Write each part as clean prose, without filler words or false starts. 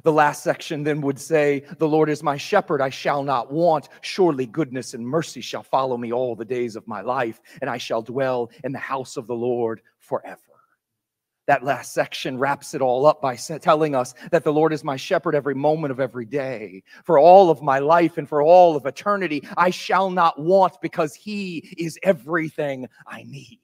The last section then would say, the Lord is my shepherd, I shall not want. Surely goodness and mercy shall follow me all the days of my life, and I shall dwell in the house of the Lord forever. That last section wraps it all up by telling us that the Lord is my shepherd every moment of every day. For all of my life and for all of eternity, I shall not want because He is everything I need.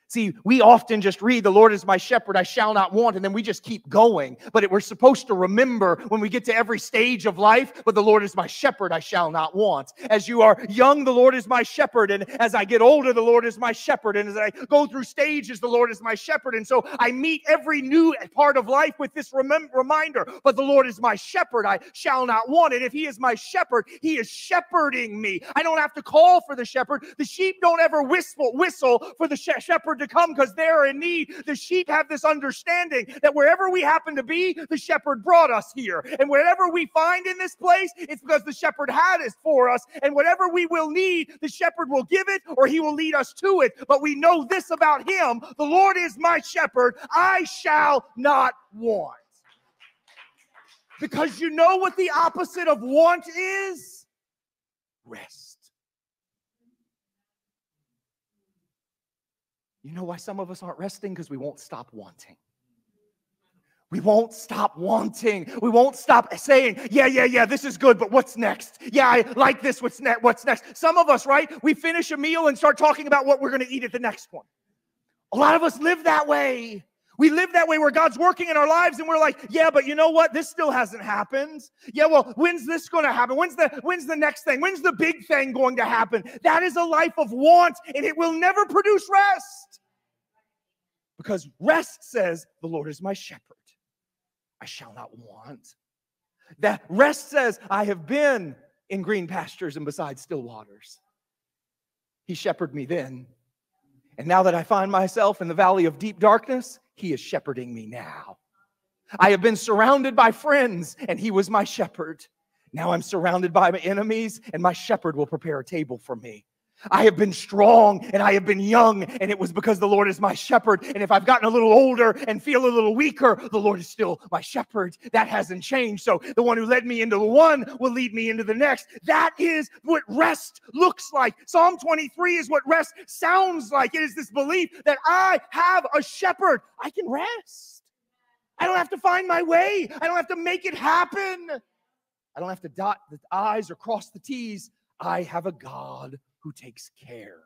See, we often just read, the Lord is my shepherd, I shall not want, and then we just keep going. But we're supposed to remember when we get to every stage of life, but the Lord is my shepherd, I shall not want. As you are young, the Lord is my shepherd, and as I get older, the Lord is my shepherd, and as I go through stages, the Lord is my shepherd. And so I meet every new part of life with this reminder, but the Lord is my shepherd, I shall not want. And if He is my shepherd, He is shepherding me. I don't have to call for the shepherd. The sheep don't ever whistle for the shepherd to come because they're in need. The sheep have this understanding that wherever we happen to be, the shepherd brought us here. And whatever we find in this place, it's because the shepherd had it for us. And whatever we will need, the shepherd will give it or He will lead us to it. But we know this about Him: the Lord is my shepherd, I shall not want. Because you know what the opposite of want is? Rest. You know why some of us aren't resting? Because we won't stop wanting. We won't stop wanting. We won't stop saying, yeah, this is good, but what's next? Yeah, I like this, what's next? Some of us, right, we finish a meal and start talking about what we're going to eat at the next one. A lot of us live that way. We live that way where God's working in our lives and we're like, yeah, but you know what? This still hasn't happened. Yeah, well, when's this going to happen? When's the next thing? When's the big thing going to happen? That is a life of want, and it will never produce rest. Because rest says, the Lord is my shepherd, I shall not want. That rest says, I have been in green pastures and beside still waters. He shepherded me then. And now that I find myself in the valley of deep darkness, He is shepherding me now. I have been surrounded by friends, and He was my shepherd. Now I'm surrounded by my enemies, and my shepherd will prepare a table for me. I have been strong and I have been young, and it was because the Lord is my shepherd. And if I've gotten a little older and feel a little weaker, the Lord is still my shepherd. That hasn't changed. So the one who led me into the one will lead me into the next. That is what rest looks like. Psalm 23 is what rest sounds like. It is this belief that I have a shepherd. I can rest. I don't have to find my way. I don't have to make it happen. I don't have to dot the I's or cross the T's. I have a God who takes care